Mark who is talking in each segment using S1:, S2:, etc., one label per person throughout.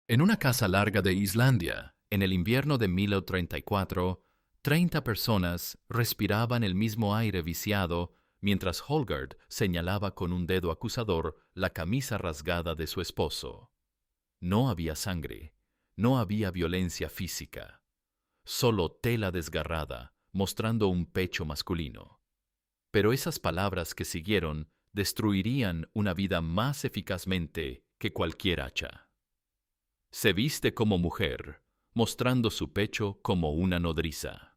S1: En una casa larga de Islandia, en el invierno de 1034, 30 personas respiraban el mismo aire viciado mientras Holgerd señalaba con un dedo acusador la camisa rasgada de su esposo. No había sangre, no había violencia física, solo tela desgarrada, mostrando un pecho masculino. Pero esas palabras que siguieron destruirían una vida más eficazmente que cualquier hacha. Se viste como mujer, mostrando su pecho como una nodriza.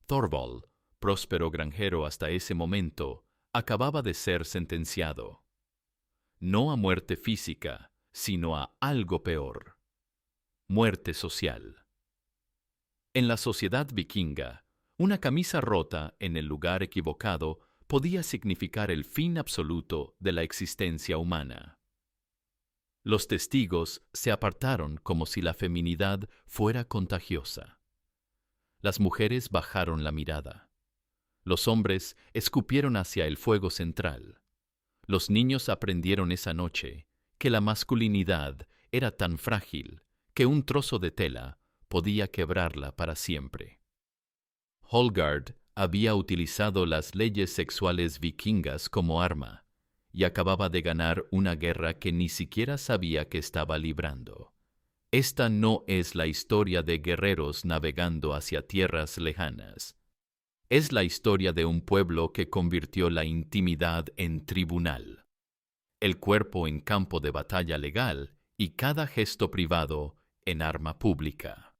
S1: Thorvald, próspero granjero hasta ese momento, acababa de ser sentenciado. No a muerte física, sino a algo peor: muerte social. En la sociedad vikinga, una camisa rota en el lugar equivocado podía significar el fin absoluto de la existencia humana. Los testigos se apartaron como si la feminidad fuera contagiosa. Las mujeres bajaron la mirada. Los hombres escupieron hacia el fuego central. Los niños aprendieron esa noche que la masculinidad era tan frágil que un trozo de tela podía quebrarla para siempre. Holgerd había utilizado las leyes sexuales vikingas como arma y acababa de ganar una guerra que ni siquiera sabía que estaba librando. Esta no es la historia de guerreros navegando hacia tierras lejanas. Es la historia de un pueblo que convirtió la intimidad en tribunal, el cuerpo en campo de batalla legal y cada gesto privado en arma pública.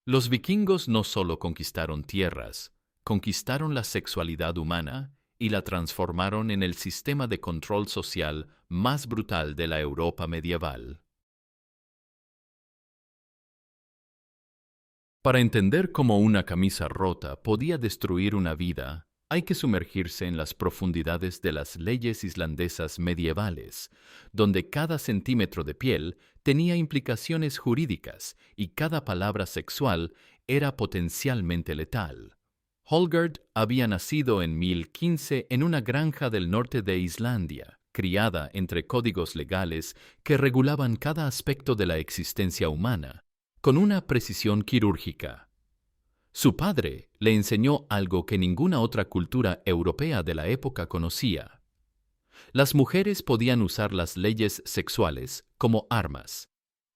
S1: Los vikingos no solo conquistaron tierras, conquistaron la sexualidad humana y la transformaron en el sistema de control social más brutal de la Europa medieval. Para entender cómo una camisa rota podía destruir una vida, hay que sumergirse en las profundidades de las leyes islandesas medievales, donde cada centímetro de piel tenía implicaciones jurídicas y cada palabra sexual era potencialmente letal. Holgerd había nacido en 1015 en una granja del norte de Islandia, criada entre códigos legales que regulaban cada aspecto de la existencia humana, con una precisión quirúrgica. Su padre le enseñó algo que ninguna otra cultura europea de la época conocía. Las mujeres podían usar las leyes sexuales como armas.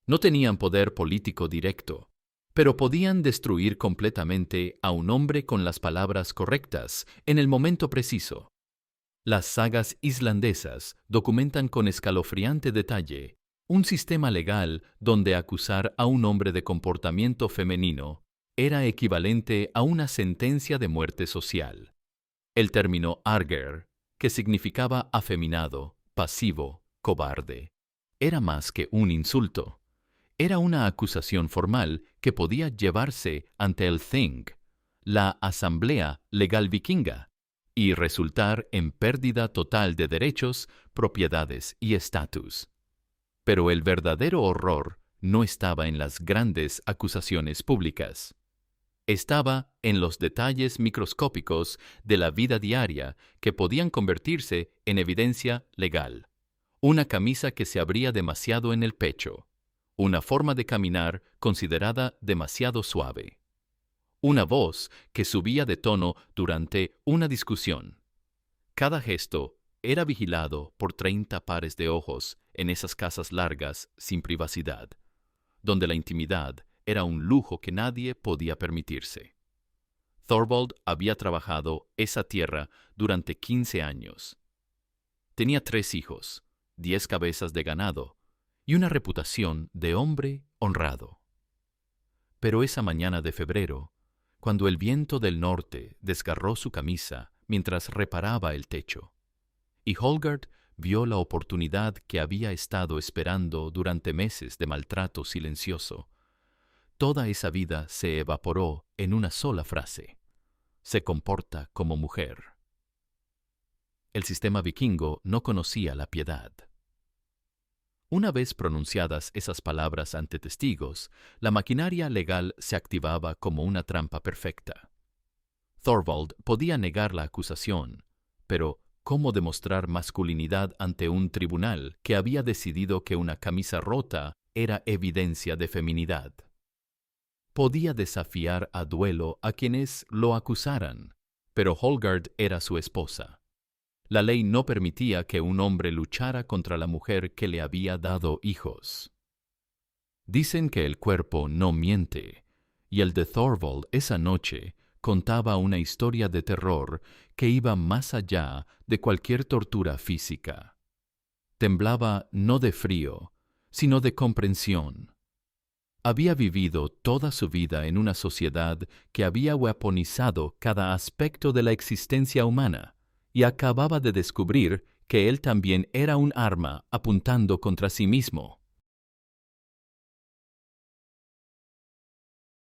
S1: No tenían poder político directo, pero podían destruir completamente a un hombre con las palabras correctas en el momento preciso. Las sagas islandesas documentan con escalofriante detalle un sistema legal donde acusar a un hombre de comportamiento femenino era equivalente a una sentencia de muerte social. El término arger, que significaba afeminado, pasivo, cobarde, era más que un insulto. Era una acusación formal que podía llevarse ante el Thing, la Asamblea Legal Vikinga, y resultar en pérdida total de derechos, propiedades y estatus. Pero el verdadero horror no estaba en las grandes acusaciones públicas. Estaba en los detalles microscópicos de la vida diaria que podían convertirse en evidencia legal. Una camisa que se abría demasiado en el pecho. Una forma de caminar considerada demasiado suave. Una voz que subía de tono durante una discusión. Cada gesto era vigilado por 30 pares de ojos en esas casas largas sin privacidad, donde la intimidad era un lujo que nadie podía permitirse. Thorvald había trabajado esa tierra durante 15 años. Tenía 3 hijos, 10 cabezas de ganado y una reputación de hombre honrado. Pero esa mañana de febrero, cuando el viento del norte desgarró su camisa mientras reparaba el techo, y Holgerd vio la oportunidad que había estado esperando durante meses de maltrato silencioso, toda esa vida se evaporó en una sola frase: se comporta como mujer. El sistema vikingo no conocía la piedad. Una vez pronunciadas esas palabras ante testigos, la maquinaria legal se activaba como una trampa perfecta. Thorvald podía negar la acusación, pero cómo demostrar masculinidad ante un tribunal que había decidido que una camisa rota era evidencia de feminidad. Podía desafiar a duelo a quienes lo acusaran, pero Holgard era su esposa. La ley no permitía que un hombre luchara contra la mujer que le había dado hijos. Dicen que el cuerpo no miente, y el de Thorvald esa noche contaba una historia de terror que iba más allá de cualquier tortura física. Temblaba no de frío, sino de comprensión. Había vivido toda su vida en una sociedad que había weaponizado cada aspecto de la existencia humana y acababa de descubrir que él también era un arma apuntando contra sí mismo.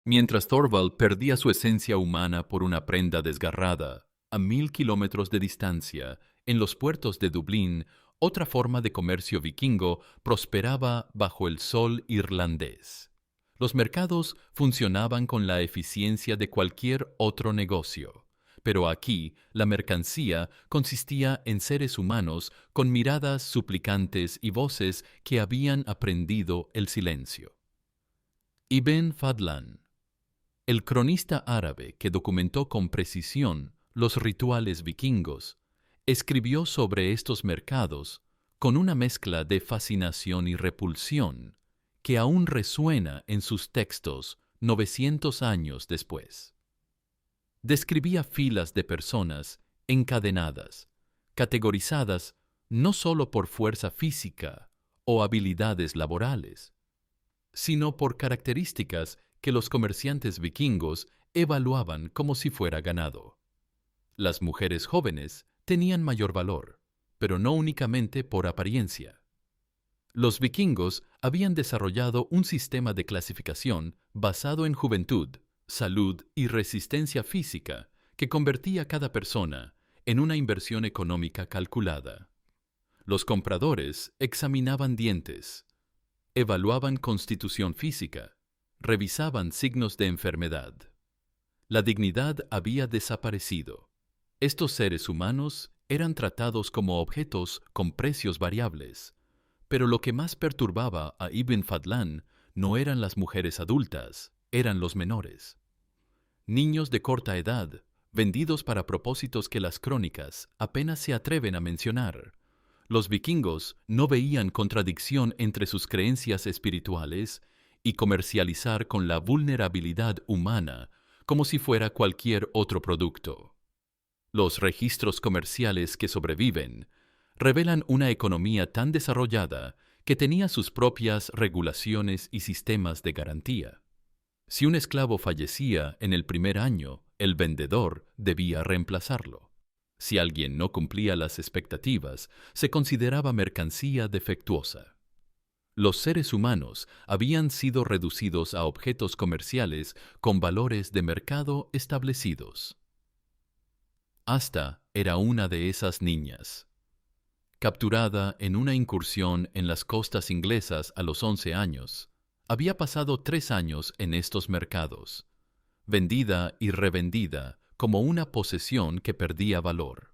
S1: Mientras Thorvald perdía su esencia humana por una prenda desgarrada, a 1000 kilómetros de distancia, en los puertos de Dublín, otra forma de comercio vikingo prosperaba bajo el sol irlandés. Los mercados funcionaban con la eficiencia de cualquier otro negocio, pero aquí la mercancía consistía en seres humanos con miradas suplicantes y voces que habían aprendido el silencio. Ibn Fadlan, el cronista árabe que documentó con precisión los rituales vikingos, escribió sobre estos mercados con una mezcla de fascinación y repulsión que aún resuena en sus textos 900 años después. Describía filas de personas encadenadas, categorizadas no solo por fuerza física o habilidades laborales, sino por características que los comerciantes vikingos evaluaban como si fuera ganado. Las mujeres jóvenes tenían mayor valor, pero no únicamente por apariencia. Los vikingos habían desarrollado un sistema de clasificación basado en juventud, salud y resistencia física que convertía a cada persona en una inversión económica calculada. Los compradores examinaban dientes, evaluaban constitución física, revisaban signos de enfermedad. La dignidad había desaparecido. Estos seres humanos eran tratados como objetos con precios variables, pero lo que más perturbaba a Ibn Fadlan no eran las mujeres adultas, eran los menores. Niños de corta edad, vendidos para propósitos que las crónicas apenas se atreven a mencionar. Los vikingos no veían contradicción entre sus creencias espirituales y comercializar con la vulnerabilidad humana como si fuera cualquier otro producto. Los registros comerciales que sobreviven revelan una economía tan desarrollada que tenía sus propias regulaciones y sistemas de garantía. Si un esclavo fallecía en el primer año, el vendedor debía reemplazarlo. Si alguien no cumplía las expectativas, se consideraba mercancía defectuosa. Los seres humanos habían sido reducidos a objetos comerciales con valores de mercado establecidos. Asta era una de esas niñas. Capturada en una incursión en las costas inglesas a los 11 años, había pasado 3 años en estos mercados, vendida y revendida como una posesión que perdía valor.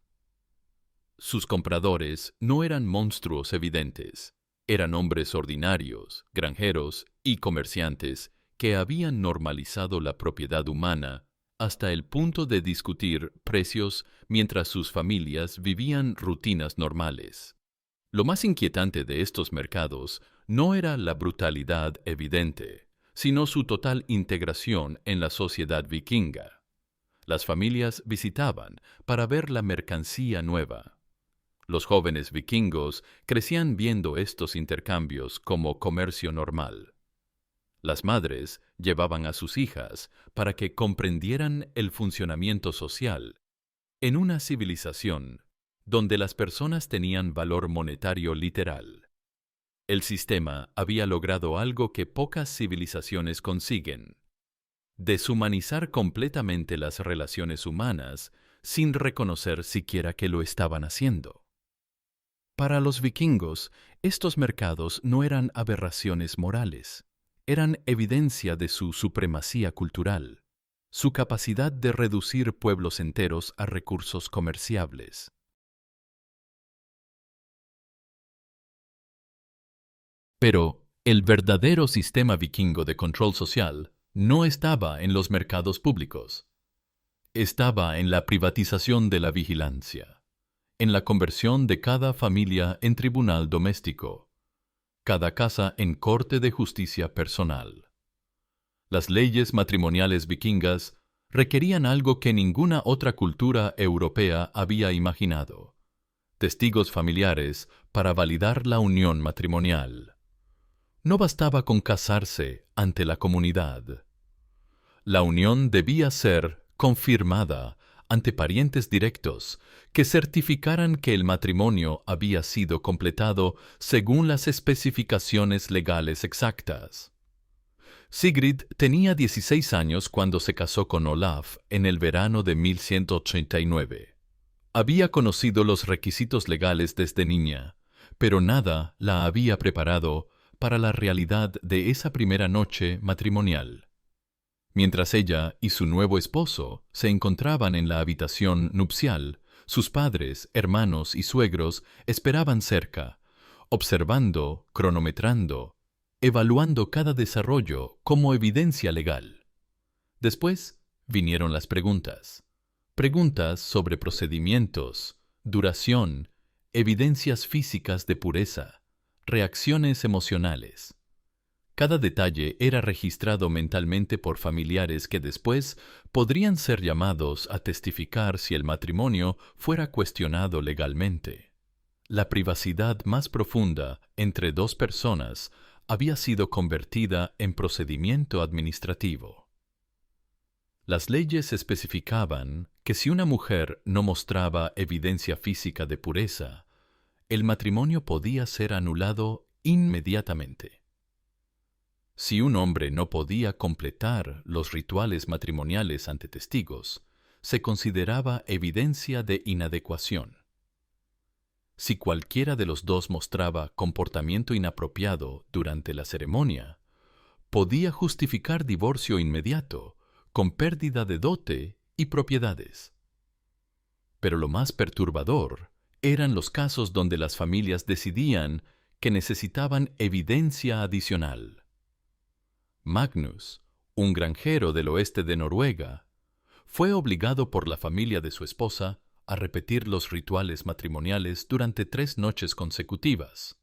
S1: Sus compradores no eran monstruos evidentes, eran hombres ordinarios, granjeros y comerciantes que habían normalizado la propiedad humana hasta el punto de discutir precios mientras sus familias vivían rutinas normales. Lo más inquietante de estos mercados no era la brutalidad evidente, sino su total integración en la sociedad vikinga. Las familias visitaban para ver la mercancía nueva. Los jóvenes vikingos crecían viendo estos intercambios como comercio normal. Las madres llevaban a sus hijas para que comprendieran el funcionamiento social en una civilización donde las personas tenían valor monetario literal. El sistema había logrado algo que pocas civilizaciones consiguen: deshumanizar completamente las relaciones humanas sin reconocer siquiera que lo estaban haciendo. Para los vikingos, estos mercados no eran aberraciones morales, eran evidencia de su supremacía cultural, su capacidad de reducir pueblos enteros a recursos comerciables. Pero el verdadero sistema vikingo de control social no estaba en los mercados públicos. Estaba en la privatización de la vigilancia, en la conversión de cada familia en tribunal doméstico, cada casa en corte de justicia personal. Las leyes matrimoniales vikingas requerían algo que ninguna otra cultura europea había imaginado: testigos familiares para validar la unión matrimonial. No bastaba con casarse ante la comunidad. La unión debía ser confirmada ante parientes directos que certificaran que el matrimonio había sido completado según las especificaciones legales exactas. Sigrid tenía 16 años cuando se casó con Olaf en el verano de 1189. Había conocido los requisitos legales desde niña, pero nada la había preparado para la realidad de esa primera noche matrimonial. Mientras ella y su nuevo esposo se encontraban en la habitación nupcial, sus padres, hermanos y suegros esperaban cerca, observando, cronometrando, evaluando cada desarrollo como evidencia legal. Después vinieron las preguntas. Preguntas sobre procedimientos, duración, evidencias físicas de pureza, reacciones emocionales. Cada detalle era registrado mentalmente por familiares que después podrían ser llamados a testificar si el matrimonio fuera cuestionado legalmente. La privacidad más profunda entre dos personas había sido convertida en procedimiento administrativo. Las leyes especificaban que si una mujer no mostraba evidencia física de pureza, el matrimonio podía ser anulado inmediatamente. Si un hombre no podía completar los rituales matrimoniales ante testigos, se consideraba evidencia de inadecuación. Si cualquiera de los dos mostraba comportamiento inapropiado durante la ceremonia, podía justificar divorcio inmediato, con pérdida de dote y propiedades. Pero lo más perturbador eran los casos donde las familias decidían que necesitaban evidencia adicional. Magnus, un granjero del oeste de Noruega, fue obligado por la familia de su esposa a repetir los rituales matrimoniales durante 3 noches consecutivas,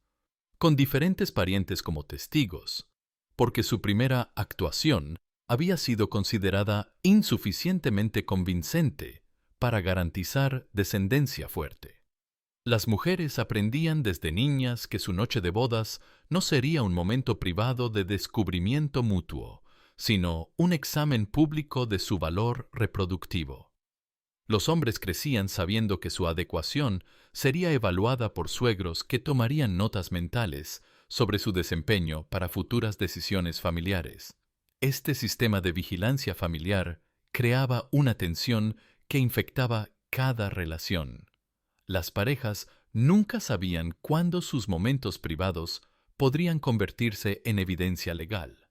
S1: con diferentes parientes como testigos, porque su primera actuación había sido considerada insuficientemente convincente para garantizar descendencia fuerte. Las mujeres aprendían desde niñas que su noche de bodas no sería un momento privado de descubrimiento mutuo, sino un examen público de su valor reproductivo. Los hombres crecían sabiendo que su adecuación sería evaluada por suegros que tomarían notas mentales sobre su desempeño para futuras decisiones familiares. Este sistema de vigilancia familiar creaba una tensión que infectaba cada relación. Las parejas nunca sabían cuándo sus momentos privados podrían convertirse en evidencia legal.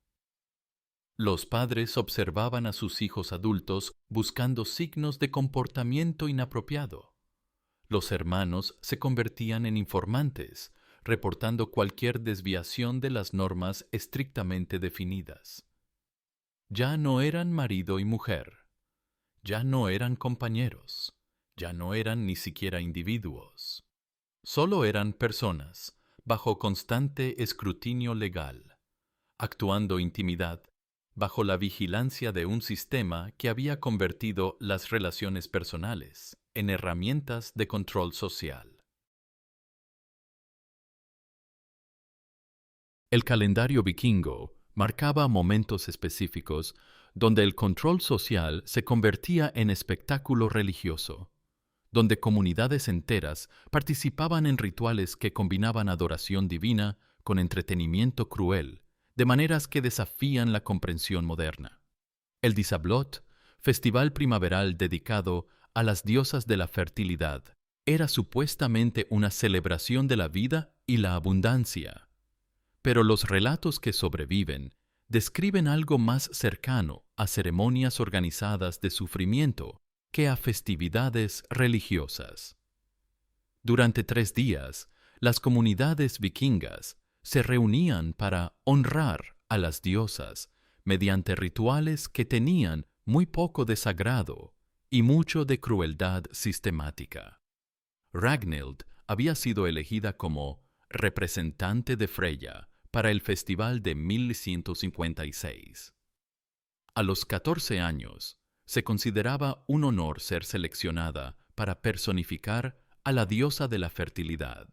S1: Los padres observaban a sus hijos adultos buscando signos de comportamiento inapropiado. Los hermanos se convertían en informantes, reportando cualquier desviación de las normas estrictamente definidas. Ya no eran marido y mujer. Ya no eran compañeros. Ya no eran ni siquiera individuos. Solo eran personas, bajo constante escrutinio legal, actuando intimidad, bajo la vigilancia de un sistema que había convertido las relaciones personales en herramientas de control social. El calendario vikingo marcaba momentos específicos donde el control social se convertía en espectáculo religioso, donde comunidades enteras participaban en rituales que combinaban adoración divina con entretenimiento cruel, de maneras que desafían la comprensión moderna. El Disablot, festival primaveral dedicado a las diosas de la fertilidad, era supuestamente una celebración de la vida y la abundancia. Pero los relatos que sobreviven describen algo más cercano a ceremonias organizadas de sufrimiento que a festividades religiosas. Durante 3 días, las comunidades vikingas se reunían para honrar a las diosas mediante rituales que tenían muy poco de sagrado y mucho de crueldad sistemática. Ragnhild había sido elegida como representante de Freya para el festival de 1156. A los 14 años, se consideraba un honor ser seleccionada para personificar a la diosa de la fertilidad.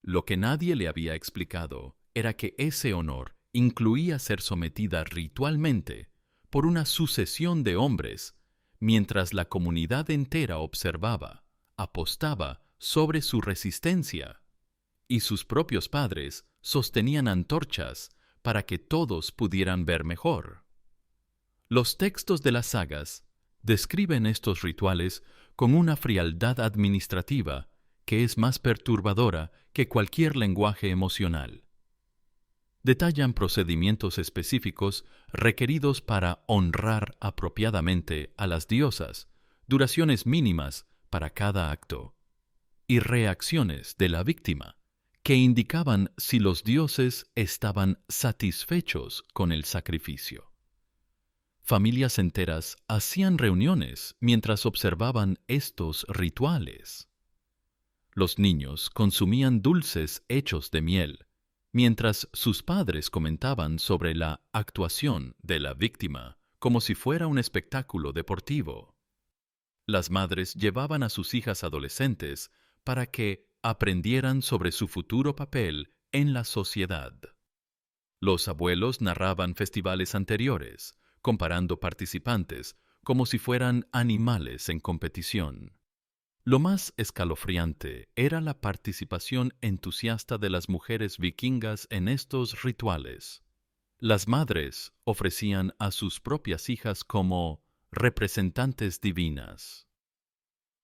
S1: Lo que nadie le había explicado era que ese honor incluía ser sometida ritualmente por una sucesión de hombres, mientras la comunidad entera observaba, apostaba sobre su resistencia, y sus propios padres sostenían antorchas para que todos pudieran ver mejor. Los textos de las sagas describen estos rituales con una frialdad administrativa que es más perturbadora que cualquier lenguaje emocional. Detallan procedimientos específicos requeridos para honrar apropiadamente a las diosas, duraciones mínimas para cada acto, y reacciones de la víctima, que indicaban si los dioses estaban satisfechos con el sacrificio. Familias enteras hacían reuniones mientras observaban estos rituales. Los niños consumían dulces hechos de miel, mientras sus padres comentaban sobre la actuación de la víctima como si fuera un espectáculo deportivo. Las madres llevaban a sus hijas adolescentes para que aprendieran sobre su futuro papel en la sociedad. Los abuelos narraban festivales anteriores, comparando participantes como si fueran animales en competición. Lo más escalofriante era la participación entusiasta de las mujeres vikingas en estos rituales. Las madres ofrecían a sus propias hijas como representantes divinas.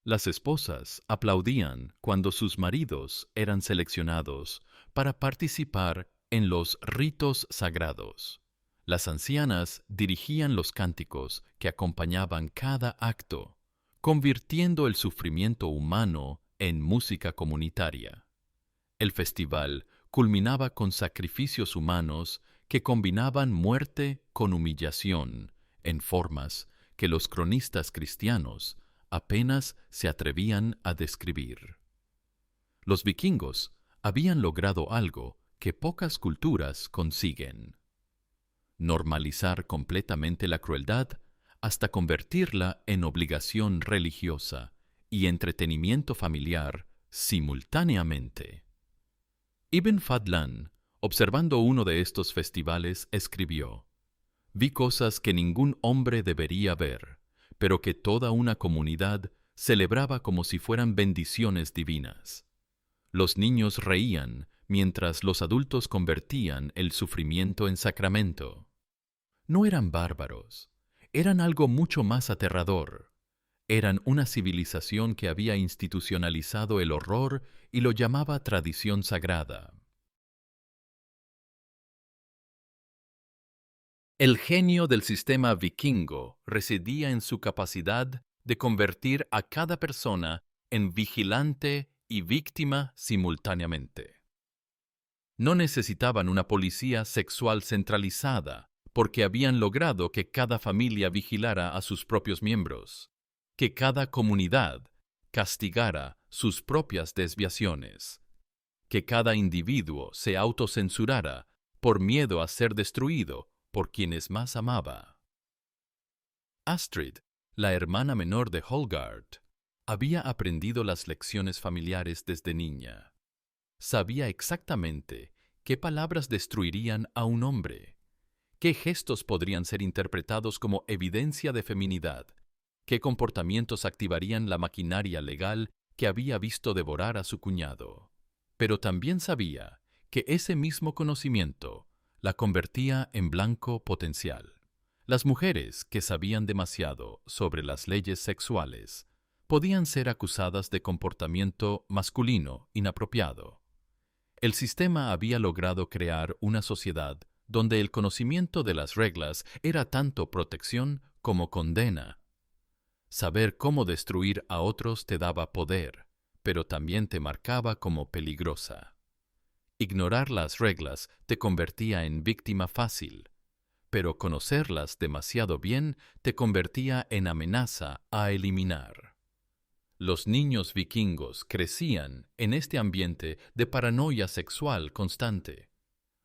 S1: Las esposas aplaudían cuando sus maridos eran seleccionados para participar en los ritos sagrados. Las ancianas dirigían los cánticos que acompañaban cada acto, convirtiendo el sufrimiento humano en música comunitaria. El festival culminaba con sacrificios humanos que combinaban muerte con humillación en formas que los cronistas cristianos apenas se atrevían a describir. Los vikingos habían logrado algo que pocas culturas consiguen: normalizar completamente la crueldad hasta convertirla en obligación religiosa y entretenimiento familiar simultáneamente. Ibn Fadlan, observando uno de estos festivales, escribió: «Vi cosas que ningún hombre debería ver, pero que toda una comunidad celebraba como si fueran bendiciones divinas. Los niños reían mientras los adultos convertían el sufrimiento en sacramento. No eran bárbaros, eran algo mucho más aterrador. Eran una civilización que había institucionalizado el horror y lo llamaba tradición sagrada». El genio del sistema vikingo residía en su capacidad de convertir a cada persona en vigilante y víctima simultáneamente. No necesitaban una policía sexual centralizada, porque habían logrado que cada familia vigilara a sus propios miembros, que cada comunidad castigara sus propias desviaciones, que cada individuo se autocensurara por miedo a ser destruido por quienes más amaba. Astrid, la hermana menor de Holgard, había aprendido las lecciones familiares desde niña. Sabía exactamente qué palabras destruirían a un hombre, qué gestos podrían ser interpretados como evidencia de feminidad, qué comportamientos activarían la maquinaria legal que había visto devorar a su cuñado. Pero también sabía que ese mismo conocimiento la convertía en blanco potencial. Las mujeres que sabían demasiado sobre las leyes sexuales podían ser acusadas de comportamiento masculino inapropiado. El sistema había logrado crear una sociedad donde el conocimiento de las reglas era tanto protección como condena. Saber cómo destruir a otros te daba poder, pero también te marcaba como peligrosa. Ignorar las reglas te convertía en víctima fácil, pero conocerlas demasiado bien te convertía en amenaza a eliminar. Los niños vikingos crecían en este ambiente de paranoia sexual constante,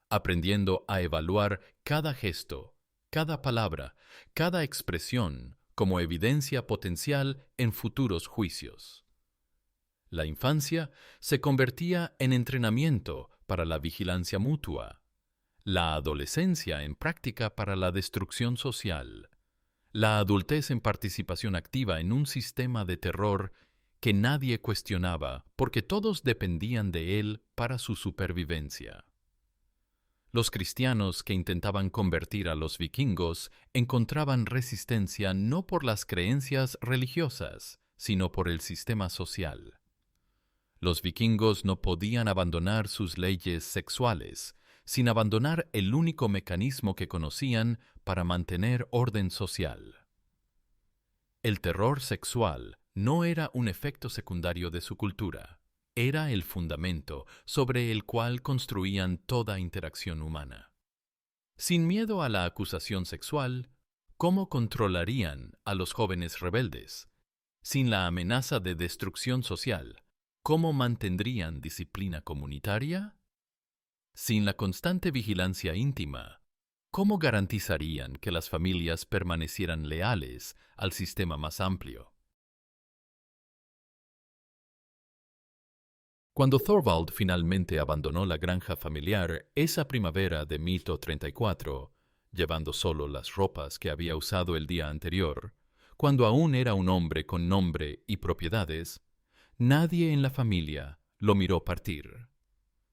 S1: aprendiendo a evaluar cada gesto, cada palabra, cada expresión como evidencia potencial en futuros juicios. La infancia se convertía en entrenamiento para la vigilancia mutua, la adolescencia en práctica para la destrucción social, la adultez en participación activa en un sistema de terror que nadie cuestionaba porque todos dependían de él para su supervivencia. Los cristianos que intentaban convertir a los vikingos encontraban resistencia no por las creencias religiosas, sino por el sistema social. Los vikingos no podían abandonar sus leyes sexuales, sin abandonar el único mecanismo que conocían para mantener orden social. El terror sexual no era un efecto secundario de su cultura, era el fundamento sobre el cual construían toda interacción humana. Sin miedo a la acusación sexual, ¿cómo controlarían a los jóvenes rebeldes? Sin la amenaza de destrucción social, ¿cómo mantendrían disciplina comunitaria? Sin la constante vigilancia íntima, ¿cómo garantizarían que las familias permanecieran leales al sistema más amplio? Cuando Thorvald finalmente abandonó la granja familiar esa primavera de 1034, llevando solo las ropas que había usado el día anterior, cuando aún era un hombre con nombre y propiedades, nadie en la familia lo miró partir.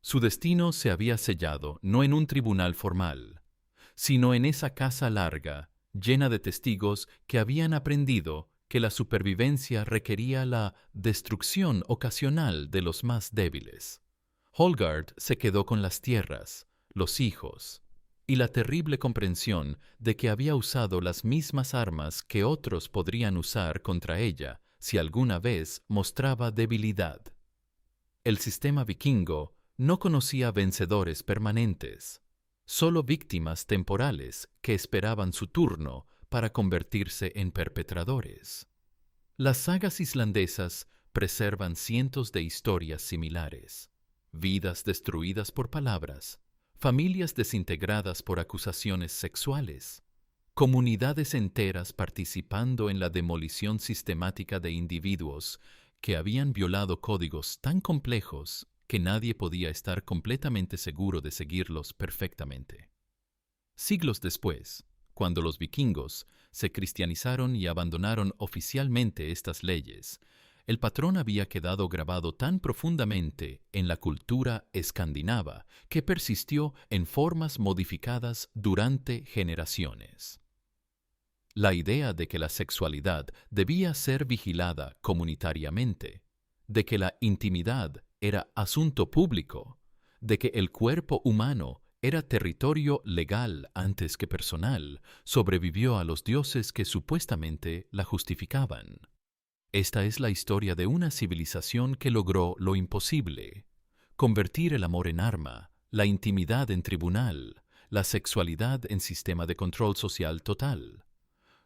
S1: Su destino se había sellado no en un tribunal formal, sino en esa casa larga, llena de testigos que habían aprendido que la supervivencia requería la destrucción ocasional de los más débiles. Holgard se quedó con las tierras, los hijos, y la terrible comprensión de que había usado las mismas armas que otros podrían usar contra ella si alguna vez mostraba debilidad. El sistema vikingo no conocía vencedores permanentes, solo víctimas temporales que esperaban su turno para convertirse en perpetradores. Las sagas islandesas preservan cientos de historias similares, vidas destruidas por palabras, familias desintegradas por acusaciones sexuales, comunidades enteras participando en la demolición sistemática de individuos que habían violado códigos tan complejos que nadie podía estar completamente seguro de seguirlos perfectamente. Siglos después, cuando los vikingos se cristianizaron y abandonaron oficialmente estas leyes, el patrón había quedado grabado tan profundamente en la cultura escandinava que persistió en formas modificadas durante generaciones. La idea de que la sexualidad debía ser vigilada comunitariamente, de que la intimidad era asunto público, de que el cuerpo humano era territorio legal antes que personal, sobrevivió a los dioses que supuestamente la justificaban. Esta es la historia de una civilización que logró lo imposible: convertir el amor en arma, la intimidad en tribunal, la sexualidad en sistema de control social total.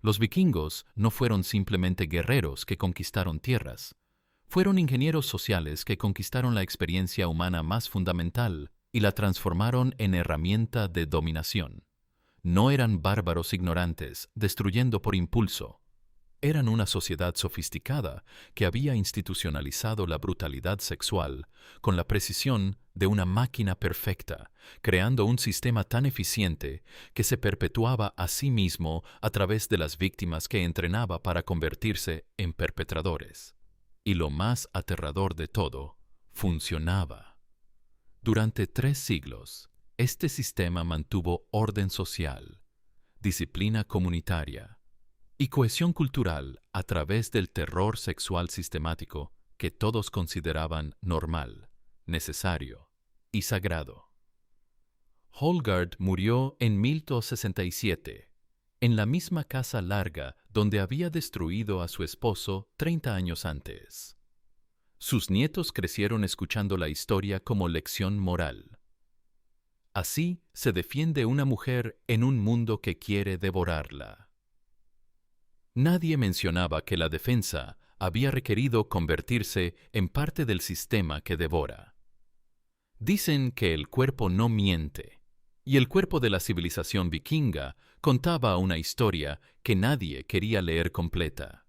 S1: Los vikingos no fueron simplemente guerreros que conquistaron tierras. Fueron ingenieros sociales que conquistaron la experiencia humana más fundamental y la transformaron en herramienta de dominación. No eran bárbaros ignorantes, destruyendo por impulso. Eran una sociedad sofisticada que había institucionalizado la brutalidad sexual con la precisión de una máquina perfecta, creando un sistema tan eficiente que se perpetuaba a sí mismo a través de las víctimas que entrenaba para convertirse en perpetradores. Y lo más aterrador de todo, funcionaba. Durante 3 siglos, este sistema mantuvo orden social, disciplina comunitaria y cohesión cultural a través del terror sexual sistemático que todos consideraban normal, necesario y sagrado. Holgard murió en 1067, en la misma casa larga donde había destruido a su esposo 30 años antes. Sus nietos crecieron escuchando la historia como lección moral. Así se defiende una mujer en un mundo que quiere devorarla. Nadie mencionaba que la defensa había requerido convertirse en parte del sistema que devora. Dicen que el cuerpo no miente, y el cuerpo de la civilización vikinga contaba una historia que nadie quería leer completa.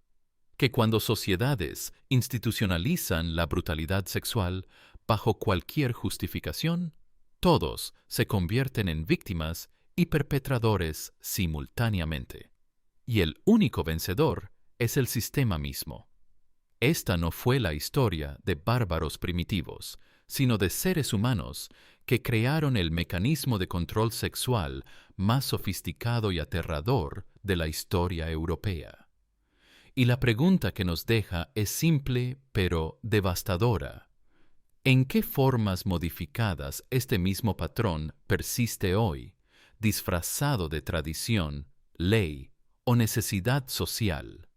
S1: Que cuando sociedades institucionalizan la brutalidad sexual bajo cualquier justificación, todos se convierten en víctimas y perpetradores simultáneamente. Y el único vencedor es el sistema mismo. Esta no fue la historia de bárbaros primitivos, sino de seres humanos que crearon el mecanismo de control sexual más sofisticado y aterrador de la historia europea. Y la pregunta que nos deja es simple pero devastadora. ¿En qué formas modificadas este mismo patrón persiste hoy, disfrazado de tradición, ley o necesidad social?